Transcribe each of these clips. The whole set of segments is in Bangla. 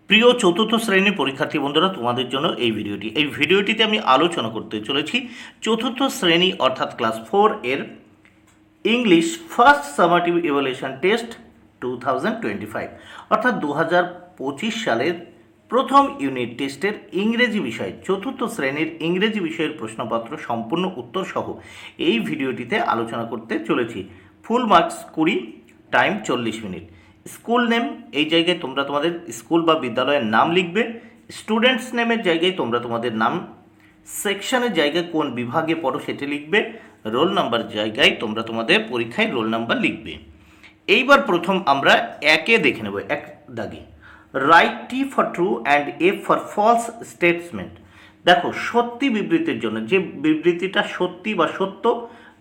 প্রিয় চতুর্থ শ্রেণীর পরীক্ষার্থী বন্ধুরা, তোমাদের জন্য এই ভিডিওটিতে আমি আলোচনা করতে চলেছি চতুর্থ শ্রেণী অর্থাৎ ক্লাস 4 এর ইংলিশ ফার্স্ট সামারটিভ ইভ্যালুয়েশন টেস্ট 2025 অর্থাৎ 2025 সালের প্রথম ইউনিট টেস্টের ইংরেজি বিষয় চতুর্থ শ্রেণীর ইংরেজি বিষয়ের প্রশ্নপত্র সম্পূর্ণ উত্তর সহ এই ভিডিওটিতে আলোচনা করতে চলেছি। Full marks 20, time 40 minute. School name, এই জায়গায় তোমরা তোমাদের স্কুল বা বিদ্যালয়ের নাম লিখবে। স্টুডেন্টস নেমের জায়গায় তোমরা তোমাদের নাম, সেকশনের জায়গায় কোন বিভাগে পড়ো সেটি লিখবে। রোল নাম্বার জায়গায় তোমরা তোমাদের পরীক্ষায় রোল নাম্বার লিখবে। এইবার প্রথম আমরা একে দেখে নেব, এক দাগে। Right T for true and F for false statement. দেখো, সত্যি বিবৃতির জন্য যে বিবৃতিটা সত্যি বা সত্য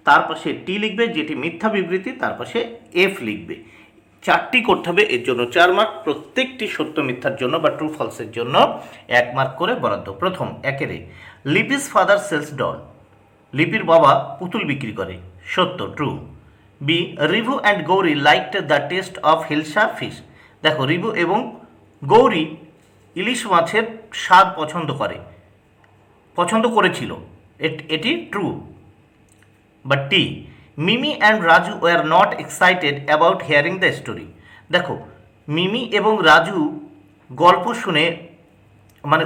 তার পাশে টি লিখবে, যেটি মিথ্যা বিবৃতি তার পাশে এফ লিখবে। 4টি করতে হবে, এর জন্য 4 মার্ক। প্রত্যেকটি সত্য মিথ্যার জন্য বা ট্রু ফলসের জন্য 1 মার্ক করে বরাদ্দ। প্রথম একেরে, লিপিস ফাদার সেলস ডল। লিপির বাবা পুতুল বিক্রি করে, সত্য, true. B, Rivu and Gouri liked the taste of hilsa fish. দেখো, রিভু এবং গৌরী ইলিশ মাছের স্বাদ পছন্দ করেছিল, এটি ট্রু। বা T, Mimi and Raju were not excited about hearing the story. দেখো, মিমি এবং রাজু গল্প শুনে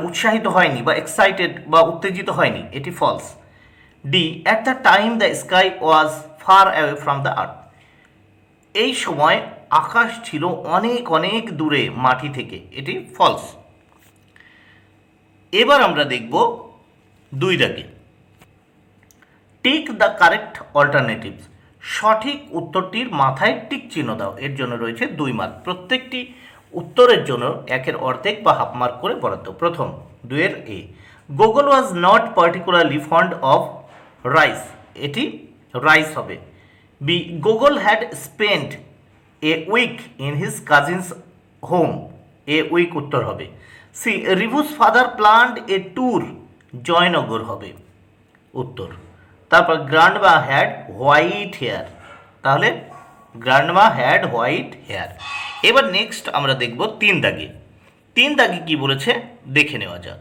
উৎসাহিত হয়নি বা এক্সাইটেড বা উত্তেজিত হয়নি, এটি false. D, at the time the sky was far away from the earth. এই সময় আকাশ ছিল অনেক অনেক দূরে মাটি থেকে, এটি ফলস। এবার আমরা দেখব 2 দাগে। Tick the correct alternatives. সঠিক উত্তরটির মাথায় টিক চিহ্ন দাও, এর জন্য রয়েছে 2 মার্ক। প্রত্যেকটি উত্তরের জন্য 1-এর অর্ধেক বা হাফ মার্ক করে বরাদ্দ। প্রথম 2-এর A, Google was not particularly fond of rice, এটি রাইস হবে। B, Google had spent a week in his cousin's home, a week উত্তর হবে। C, Rivu's father planned a tour, Joynagar হবে উত্তর। তারপর গ্র্যান্ডমা হ্যাড হোয়াইট হেয়ার, তাহলে গ্র্যান্ডমা হ্যাড হোয়াইট হেয়ার। এবার নেক্সট আমরা দেখব 3 দাগে। 3 দাগে কি বলেছে দেখে নেওয়া যাক।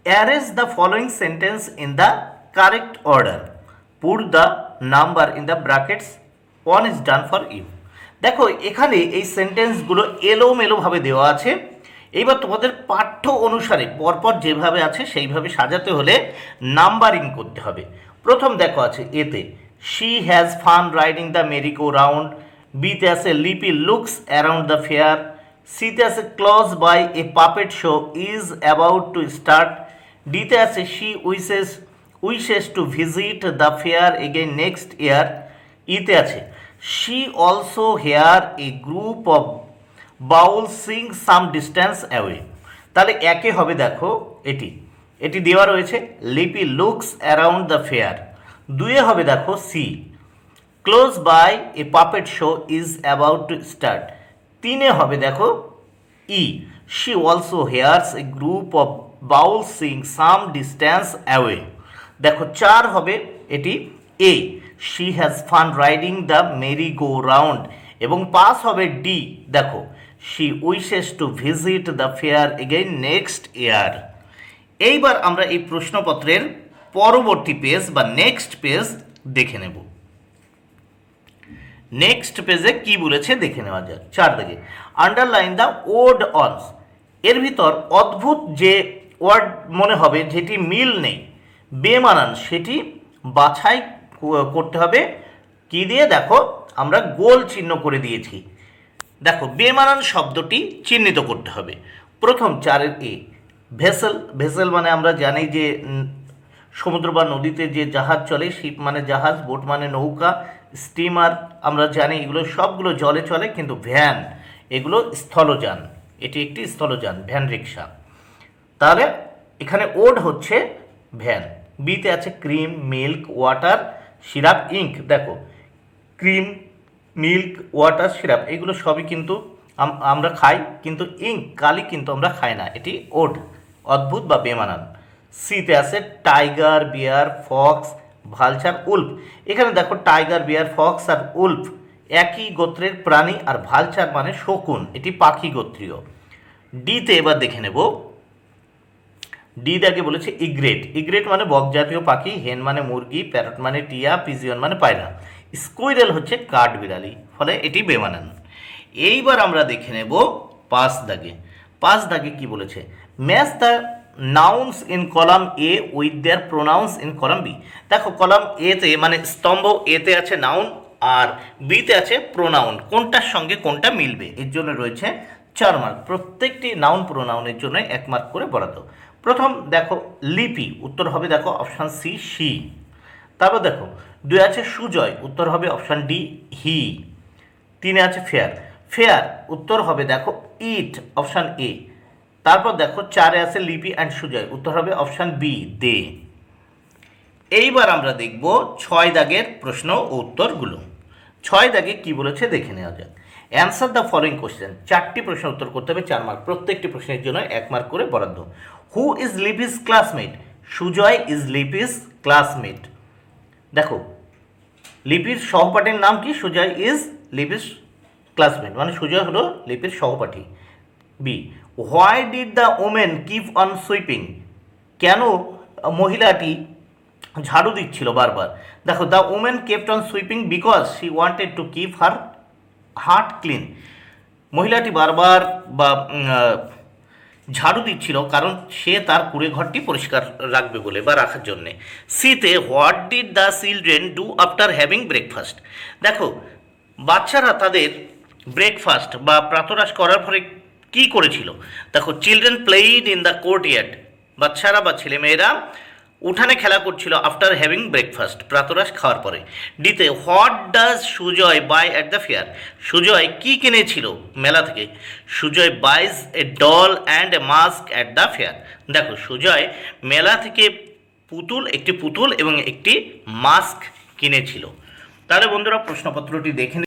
Arrange the following sentence in the correct order, put the number in the brackets, 1 is done for you. দেখো, এখানে এই সেন্টেন্সগুলো এলোমেলোভাবে দেওয়া আছে। এইবার তোমাদের পাঠ্য অনুসারে পরপর যেভাবে আছে সেইভাবে সাজাতে হলে নাম্বারিং করতে হবে। প্রথম দেখো আছে এতে, she has fun riding the merry go round. বিতে আছে, Lipi looks around the fair. সিতে আছে, close by a puppet show is about to start. ডিতে আছে, she wishes to visit the fair again next year. ইতে আছে, she also hear a group of Baul sing some distance away. তাহলে একে হবে, দেখো এটি দেওয়া রয়েছে, Lipi looks around the fair. 2-এ হবে, দেখো C, close by a puppet show is about to start. 3-এ হবে, দেখো E, she also hears a group of Baul sing some distance away. দেখো 4 হবে, এটি A, she has fun riding the merry go round. এবং পাস হবে ডি, দেখো she wishes to visit the fair again next year. এইবার আমরা এই প্রশ্নপত্রের পরবর্তী পেজ বা নেক্সট পেজ দেখে নেব। নেক্সট পেজে কি বলেছে দেখে নেওয়া যাক। 4 দাগে, আন্ডারলাইন দ্য ওড অনস। এর ভিতর অদ্ভুত যে ওয়ার্ড মনে হবে যেটি মিল নেই, বেমানান, সেটি বাছাই করতে হবে। কি দিয়ে? দেখো, আমরা গোল চিহ্ন করে দিয়েছি। দেখো, বেমানান শব্দটি চিহ্নিত করতে হবে। প্রথম 4-এর এ, ভেসেল মানে আমরা জানি যে সমুদ্র বা নদীতে যে জাহাজ চলে, শিপ মানে জাহাজ, বোট মানে নৌকা, স্টিমার আমরা জানি, এগুলো সবগুলো জলে চলে, কিন্তু ভ্যান এগুলো স্থলযান, এটি একটি স্থলযান, ভ্যান রিক্সা। তাহলে এখানে ওড হচ্ছে ভ্যান। বিতে আছে, cream, milk, water, syrup, ink. দেখো, ক্রিম, মিল্ক, ওয়াটার, সিরাপ এগুলো সবই কিন্তু আমরা খাই, কিন্তু ইঙ্ক, কালি কিন্তু আমরা খাই না, এটি ওড, অদ্ভুত বা বেমানান। সিতে আছে, টাইগার, বিয়ার, ফক্স, ভালচার, উল্ফ। এখানে দেখো, টাইগার, বিয়ার, ফক্স আর উল্ফ একই গোত্রের প্রাণী, আর ভালচার মানে শকুন, এটি পাখি গোত্রীয়। ডিতে এবার দেখে নেব। ডি দাগে বলেছে ইগ্রেট। ইগ্রেট মানে বক জাতীয় পাখি, হেন মানে মুরগি, প্যারট মানে টিয়া, পিজিয়ন মানে পায়রা, স্কুইরেল হচ্ছে কাঠবিড়ালি, ফলে এটি বেমানান। এইবার আমরা দেখে নেব 5 দাগে। 5 দাগে কি বলেছে? Match the nouns in column A with their pronouns in column B. দেখো কলাম এতে মানে স্তম্ভ এতে আছে নাউন আর বিতে আছে প্রোনাউন, কোনটার সঙ্গে কোনটা মিলবে, এর জন্য রয়েছে 4 মার্ক। প্রত্যেকটি নাউন প্রোনাউনের জন্য 1 মার্ক করে বরাদ্দ। প্রথম দেখো লিপি, উত্তর হবে দেখো অপশান সি শি। তারপর দেখো 2 আছে সুজয়, উত্তর হবে অপশান ডি হি। 3 আছে ফেয়ার, ফেয়ার উত্তর হবে দেখো ইট, অপশান এ। তারপর দেখো 4 আছে লিপি অ্যান্ড সুজয়, উত্তর হবে অপশান বি দে। এইবার আমরা দেখব 6 দাগের প্রশ্ন ও উত্তরগুলো। 6 দাগে কি বলেছে দেখে নেওয়া যাক। Answer the following question. 4টি প্রশ্ন উত্তর করতে হবে, 4 মার্ক। প্রত্যেকটি প্রশ্নের জন্য 1 মার্ক করে বরাদ্দ। Who is Lipi's classmate? Sujoy is Lipi's classmate. দেখো লিপির সহপাঠীর নাম কি? সুজয় ইজ লিপিস ক্লাসমেট, মানে সুজয় হলো লিপির সহপাঠী। B, why did the women keep on sweeping? কেন মহিলাটি ঝাড়ু দিচ্ছিল বারবার? দেখো the women kept on sweeping because she wanted to keep her heart clean. মহিলাটি বারবার বা ঝাড়ু দিচ্ছিল কারণ সে তার কুঁড়ে ঘরটি পরিষ্কার রাখবে বলে বা রাখার জন্যে। সিতে what did the children do after having breakfast? দেখো বাচ্চারা তাদের ব্রেকফাস্ট বা প্রাতরাশ করার পরে কী করেছিল? দেখো children played in the courtyard, বাচ্চারা বা ছেলেমেয়েরা উঠানে খেলা করছিল আফটার হ্যাভিং ব্রেকফাস্ট, প্রাতরাশ খাওয়ার পরে। ডিতে what does Sujoy buy at the fair? Sujoy কি কিনেছিল মেলা থেকে? Sujoy buys a doll and a mask at the fair. দেখো সুজয় মেলা থেকে একটি পুতুল এবং একটি মাস্ক কিনেছিল। তাহলে বন্ধুরা প্রশ্নপত্রটি দেখে